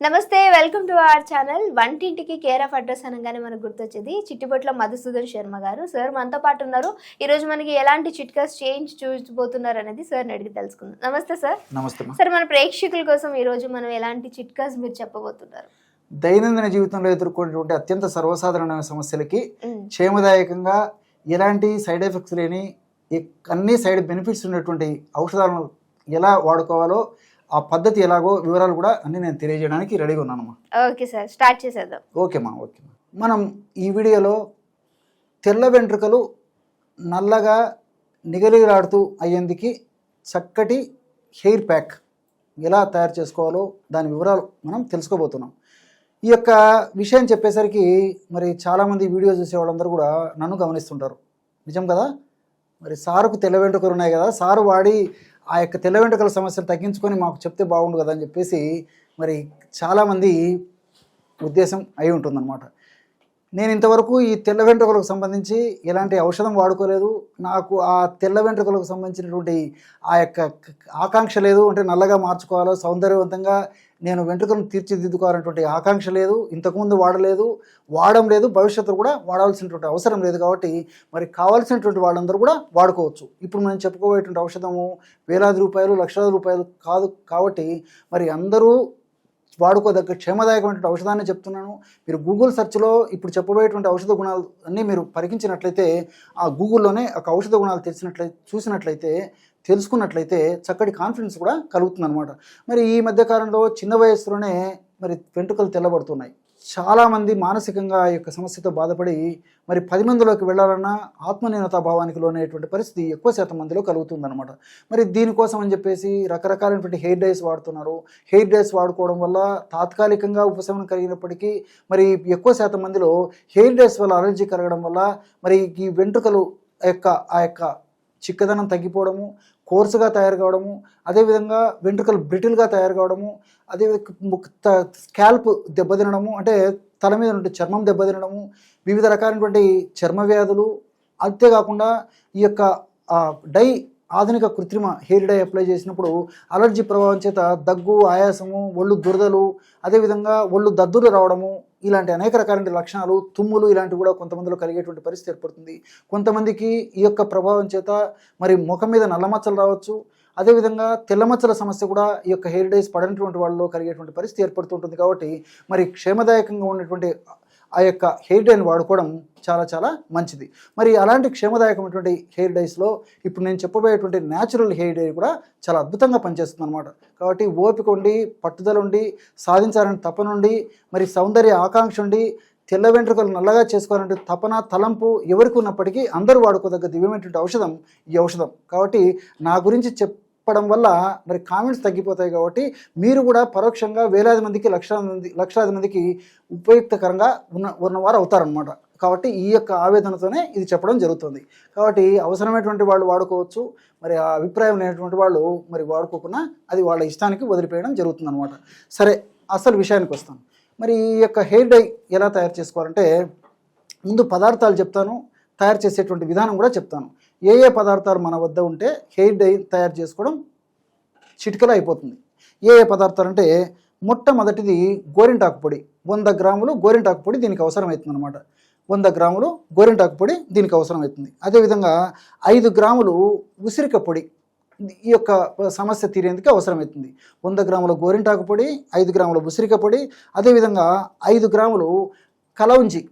నమస్తే, welcome to our channel. వంటింటికి care of address అనగానే మనకు గుర్తొచ్చేది చిట్టిబొట్ల మధుసూదన్ శర్మ గారు. సార్ మనతో పాటు ఉన్నారు. ఈ రోజు మనకి ఎలాంటి చిట్కాస్ చేంజ్ చూడబోతున్నారు అనేది సార్ని అడిగి తెలుసుకుందాం. నమస్తే సార్. నమస్తే సార్, మన ప్రేక్షకుల కోసం ఈ రోజు మనం ఎలాంటి చిట్కాస్ మీరు చెప్పబోతున్నారు? దైనందిన జీవితంలో ఎదుర్కొనేటువంటి అత్యంత సర్వసాధారణమైన సమస్యలకి క్షేమదాయకంగా ఎలాంటి సైడ్ ఎఫెక్ట్స్ లేని అన్ని సైడ్ బెనిఫిట్స్ ఉన్నటువంటి ఔషధాలను ఎలా వాడుకోవాలో ఆ పద్ధతి ఎలాగో వివరాలు కూడా అన్ని నేను తెలియజేయడానికి రెడీగా ఉన్నానమ్మా. ఓకే సార్, స్టార్ట్ చేసేద్దాం. ఓకేమ్మా. మనం ఈ వీడియోలో తెల్ల వెంట్రుకలు నల్లగా నిగలిగలాడుతూ అయ్యేందుకు చక్కటి హెయిర్ ప్యాక్ ఎలా తయారు చేసుకోవాలో దాని వివరాలు మనం తెలుసుకోబోతున్నాం. ఈ యొక్క విషయం చెప్పేసరికి మరి చాలామంది వీడియో చూసే వాళ్ళందరూ కూడా నన్ను గమనిస్తుంటారు. నిజం కదా? మరి సారుకు తెల్ల వెంట్రుకలు ఉన్నాయి కదా, సారు వాడి ఆ యొక్క తెల్ల వెంట్రుకల సమస్యను తగ్గించుకొని మాకు చెప్తే బాగుండు కదా అని చెప్పేసి మరి చాలామంది ఉద్దేశం అయి ఉంటుందన్నమాట. నేను ఇంతవరకు ఈ తెల్ల వెంట్రుకలకు సంబంధించి ఎలాంటి ఔషధం వాడుకోలేదు. నాకు ఆ తెల్ల వెంట్రుకలకు సంబంధించినటువంటి ఆ యొక్క ఆకాంక్ష లేదు. అంటే నల్లగా మార్చుకోవాలో, సౌందర్యవంతంగా నేను వెంట్రుకలను తీర్చిదిద్దుకోవాలనేటువంటి ఆకాంక్ష లేదు. ఇంతకుముందు వాడడం లేదు, భవిష్యత్తులో కూడా వాడాల్సినటువంటి అవసరం లేదు. కాబట్టి మరి కావాల్సినటువంటి వాళ్ళందరూ కూడా వాడుకోవచ్చు. ఇప్పుడు మనం చెప్పుకోబోయేటువంటి ఔషధము వేలాది రూపాయలు, లక్షల రూపాయలు కాదు. కాబట్టి మరి అందరూ వాడుకోదగ్గ క్షేమదాయకమైనటువంటి ఔషధాన్ని చెప్తున్నాను. మీరు గూగుల్ సెర్చ్లో ఇప్పుడు చెప్పబోయేటువంటి ఔషధ గుణాలు అన్నీ మీరు పరికించినట్లయితే, ఆ గూగుల్లోనే ఒక ఔషధ గుణాలు చూసినట్లయితే తెలుసుకున్నట్లయితే చక్కటి కాన్ఫిడెన్స్ కూడా కలుగుతుంది అనమాట. మరి ఈ మధ్యకాలంలో చిన్న వయస్సులోనే మరి వెంట్రుకలు తెల్లబడుతున్నాయి. చాలామంది మానసికంగా ఈ యొక్క సమస్యతో బాధపడి మరి 10 మందిలోకి వెళ్ళాలన్నా ఆత్మన్యూనతా భావానికి లోనేటువంటి పరిస్థితి ఎక్కువ శాతం మందిలో కలుగుతుందన్నమాట. మరి దీనికోసం అని చెప్పేసి రకరకాలైనటువంటి హెయిర్ డైస్ వాడుతున్నారు. హెయిర్ డైస్ వాడుకోవడం వల్ల తాత్కాలికంగా ఉపశమనం కలిగినప్పటికీ మరి ఎక్కువ శాతం మందిలో హెయిర్ డైస్ వల్ల అలర్జీ కలగడం వల్ల మరి ఈ వెంట్రుకలు ఆ యొక్క చిక్కదనం తగ్గిపోవడము, కోర్సుగా తయారు కావడము, అదేవిధంగా వెంట్రుకలు బ్రిటిల్గా తయారు కావడము, అదే స్కాల్ప్ దెబ్బతినడము, అంటే తల మీద నుండి చర్మం దెబ్బతినడము, వివిధ రకాలైనటువంటి చర్మ వ్యాధులు, అంతేకాకుండా ఈ యొక్క ఆధునిక కృత్రిమ హెయిర్ డై అప్లై చేసినప్పుడు అలర్జీ ప్రభావం చేత దగ్గు, ఆయాసము, ఒళ్ళు దురదలు, అదేవిధంగా ఒళ్ళు దద్దులు రావడము, ఇలాంటి అనేక రకాలైన లక్షణాలు, తుమ్ములు ఇలాంటివి కూడా కొంతమందిలో కలిగేటువంటి పరిస్థితి ఏర్పడుతుంది. కొంతమందికి ఈ యొక్క ప్రభావం చేత మరి ముఖం మీద నల్లమచ్చలు రావచ్చు. అదేవిధంగా తెల్లమచ్చల సమస్య కూడా ఈ యొక్క హెయిర్ డైస్ పడినటువంటి వాళ్ళలో కలిగేటువంటి పరిస్థితి ఏర్పడుతుంటుంది. కాబట్టి మరి క్షేమదాయకంగా ఉన్నటువంటి ఆ యొక్క హెయిర్ డైని వాడుకోవడం చాలా చాలా మంచిది. మరి అలాంటి క్షేమదాయకమైనటువంటి హెయిర్ డైస్లో ఇప్పుడు నేను చెప్పబోయేటువంటి న్యాచురల్ హెయిర్ డై కూడా చాలా అద్భుతంగా పనిచేస్తుంది అనమాట. కాబట్టి ఓపిక ఉండి, పట్టుదల ఉండి, సాధించాలని తపనుండి, మరి సౌందర్య ఆకాంక్ష ఉండి, తెల్ల వెంట్రుకలు నల్లగా చేసుకోవాలంటే తపన, తలంపు ఎవరికి ఉన్నప్పటికీ అందరూ వాడుకోదగ్గ దివ్యమైనటువంటి ఔషధం ఈ ఔషధం. కాబట్టి నా గురించి చెప్పడం వల్ల మరి కామెంట్స్ తగ్గిపోతాయి. కాబట్టి మీరు కూడా పరోక్షంగా వేలాది మందికి, లక్షలాది మందికి ఉపయుక్తకరంగా ఉన్నవారు అవుతారనమాట. కాబట్టి ఈ యొక్క ఆవేదనతోనే ఇది చెప్పడం జరుగుతుంది. కాబట్టి అవసరమైనటువంటి వాళ్ళు వాడుకోవచ్చు, మరి ఆ అభిప్రాయం లేనటువంటి వాళ్ళు మరి వాడుకోకుండా అది వాళ్ళ ఇష్టానికి వదిలిపేయడం జరుగుతుంది అనమాట. సరే, అసలు విషయానికి వస్తాను. మరి ఈ యొక్క హెయిర్ డై ఎలా తయారు చేసుకోవాలంటే ముందు పదార్థాలు చెప్తాను, తయారు చేసేటువంటి విధానం కూడా చెప్తాను. ఏ పదార్థాలు మన వద్ద ఉంటే హెయిర్ డై తయారు చేసుకోవడం చిటికలో అయిపోతుంది. ఏ పదార్థాలు అంటే మొట్టమొదటిది గోరింటాకు పొడి. 100 గ్రాములు గోరింటాకు పొడి దీనికి అవసరమవుతుంది అనమాట. 100 గ్రాములు గోరింటాకు పొడి దీనికి అవసరమవుతుంది. అదేవిధంగా 5 గ్రాములు ఉసిరిక పొడి ఈ యొక్క సమస్య తీరేందుకు అవసరమవుతుంది. 100 గ్రాముల గోరింటాకు పొడి, 5 గ్రాముల ఉసిరిక పొడి, అదేవిధంగా 5 గ్రాములు కలౌంజి.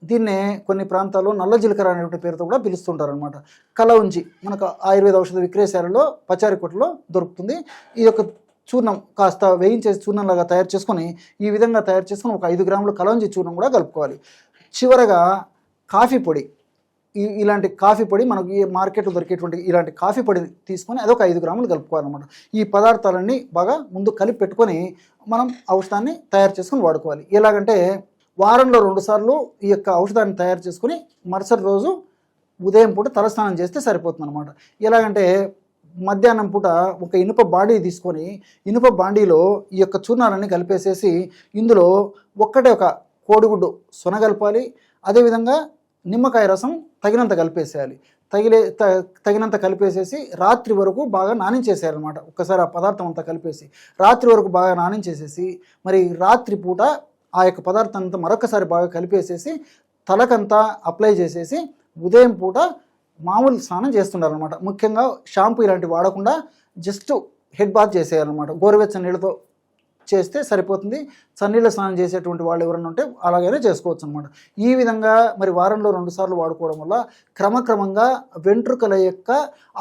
దీన్నే కొన్ని ప్రాంతాల్లో నల్ల జీలకర్ర అనేటువంటి పేరుతో కూడా పిలుస్తుంటారు అనమాట. కలౌంజి మనకు ఆయుర్వేద ఔషధ విక్రయశాలలో, పచారీ కొట్టులో దొరుకుతుంది. ఈ యొక్క చూర్ణం కాస్త వేయించేసి చూర్ణంలాగా తయారు చేసుకొని ఈ విధంగా తయారు చేసుకొని ఒక 5 గ్రాముల కలౌంజి చూర్ణం కూడా కలుపుకోవాలి. చివరగా కాఫీ పొడి. ఇలాంటి కాఫీ పొడి మనకు ఈ మార్కెట్లో దొరికేటువంటి ఇలాంటి కాఫీ పొడి తీసుకొని అదొక 5 గ్రాములు కలుపుకోవాలన్నమాట. ఈ పదార్థాలన్నీ బాగా ముందు కలిపి పెట్టుకొని మనం ఔషధాన్ని తయారు చేసుకొని వాడుకోవాలి. ఎలాగంటే వారంలో 2 సార్లు ఈ యొక్క ఔషధాన్ని తయారు చేసుకుని మరుసటి రోజు ఉదయం పూట తలస్నానం చేస్తే సరిపోతుంది అనమాట. ఎలాగంటే మధ్యాహ్నం పూట ఒక ఇనుప బాండీ తీసుకొని ఇనుప బాండీలో ఈ యొక్క చూర్ణాలన్నీ కలిపేసేసి ఇందులో ఒక కోడిగుడ్డు సొనగలపాలి. అదేవిధంగా నిమ్మకాయ రసం తగినంత కలిపేసేయాలి. తగినంత కలిపేసేసి రాత్రి వరకు బాగా నానించేసేయాలన్నమాట. ఒక్కసారి ఆ పదార్థం అంతా కలిపేసి రాత్రి వరకు బాగా నానించేసేసి మరి రాత్రి పూట ఆ యొక్క పదార్థం అంతా మరొకసారి బాగా కలిపేసేసి తలకంతా అప్లై చేసేసి ఉదయం పూట మామూలు స్నానం చేస్తుండాలన్నమాట. ముఖ్యంగా షాంపూ ఇలాంటివి వాడకుండా జస్ట్ హెడ్ బాత్ చేసేయాలన్నమాట. గోరువెచ్చని నీళ్ళతో చేస్తే సరిపోతుంది. చన్నీళ్ళ స్నానం చేసేటువంటి వాళ్ళు ఎవరైనా ఉంటే అలాగైనా చేసుకోవచ్చు అనమాట. ఈ విధంగా మరి వారంలో 2 సార్లు వాడుకోవడం వల్ల క్రమక్రమంగా వెంట్రుకల యొక్క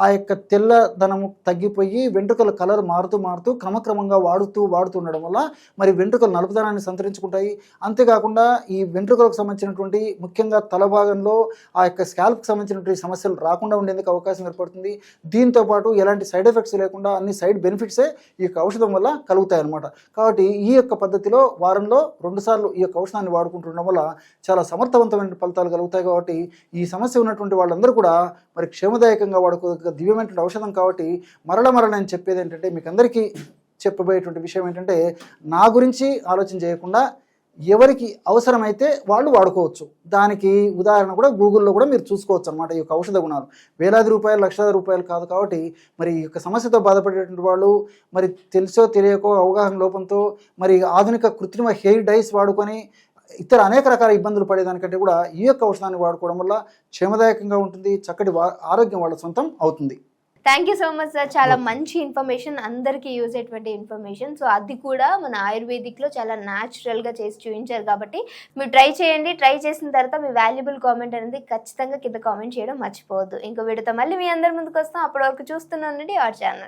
ఆ యొక్క తెల్లదనము తగ్గిపోయి వెంట్రుకల కలర్ మారుతూ క్రమక్రమంగా వాడుతుండడం వల్ల మరి వెంట్రుకలు నలుపుదనాన్ని సంతరించుకుంటాయి. అంతేకాకుండా ఈ వెంట్రుకలకు సంబంధించినటువంటి ముఖ్యంగా తల భాగంలో ఆ యొక్క స్కాల్ప్కి సంబంధించినటువంటి సమస్యలు రాకుండా ఉండేందుకు అవకాశం ఏర్పడుతుంది. దీంతోపాటు ఎలాంటి సైడ్ ఎఫెక్ట్స్ లేకుండా అన్ని సైడ్ బెనిఫిట్సే ఈ యొక్క ఔషధం వల్ల కలుగుతాయి అన్నమాట. కాబట్టి ఈ యొక్క పద్ధతిలో వారంలో 2 సార్లు ఈ యొక్క ఔషధాన్ని వాడుకుంటుండడం వల్ల చాలా సమర్థవంతమైన ఫలితాలు కలుగుతాయి. కాబట్టి ఈ సమస్య ఉన్నటువంటి వాళ్ళందరూ కూడా మరి క్షేమదాయకంగా వాడుకోగల దివ్యమైనటువంటి ఔషధం. కాబట్టి మరల నేను చెప్పేది ఏంటంటే, మీకు అందరికీ చెప్పబోయేటువంటి విషయం ఏంటంటే, నా గురించి ఆలోచన చేయకుండా ఎవరికి అవసరమైతే వాళ్ళు వాడుకోవచ్చు. దానికి ఉదాహరణ కూడా గూగుల్లో కూడా మీరు చూసుకోవచ్చు అనమాట. ఈ యొక్క ఔషధ గుణాలు వేలాది రూపాయలు, లక్షలాది రూపాయలు కాదు. కాబట్టి మరి ఈ యొక్క సమస్యతో బాధపడేటువంటి వాళ్ళు మరి తెలుసో తెలియకో అవగాహన లోపంతో మరి ఆధునిక కృత్రిమ హెయిర్ డైస్ వాడుకొని ఇతర అనేక రకాల ఇబ్బందులు పడేదానికంటే కూడా ఈ యొక్క ఔషధాన్ని వాడుకోవడం వల్ల క్షేమదాయకంగా ఉంటుంది. చక్కటి ఆరోగ్యం వాళ్ళ సొంతం అవుతుంది. Thank you so much sir. చాలా మంచి ఇన్ఫర్మేషన్, అందరికీ యూజ్ అయ్యేటువంటి ఇన్ఫర్మేషన్. సో అది కూడా మన ఆయుర్వేదిక్లో చాలా న్యాచురల్గా చేసి చూపించారు. కాబట్టి మీరు ట్రై చేయండి. ట్రై చేసిన తర్వాత మీ వాల్యుబుల్ కామెంట్ అనేది ఖచ్చితంగా కింద కామెంట్ చేయడం మర్చిపోవద్దు. ఇంకో వీడియోతో మళ్ళీ మీ అందరి ముందుకు వస్తాం. అప్పటి వరకు చూస్తూనే ఉండండి అవర్ ఛానల్.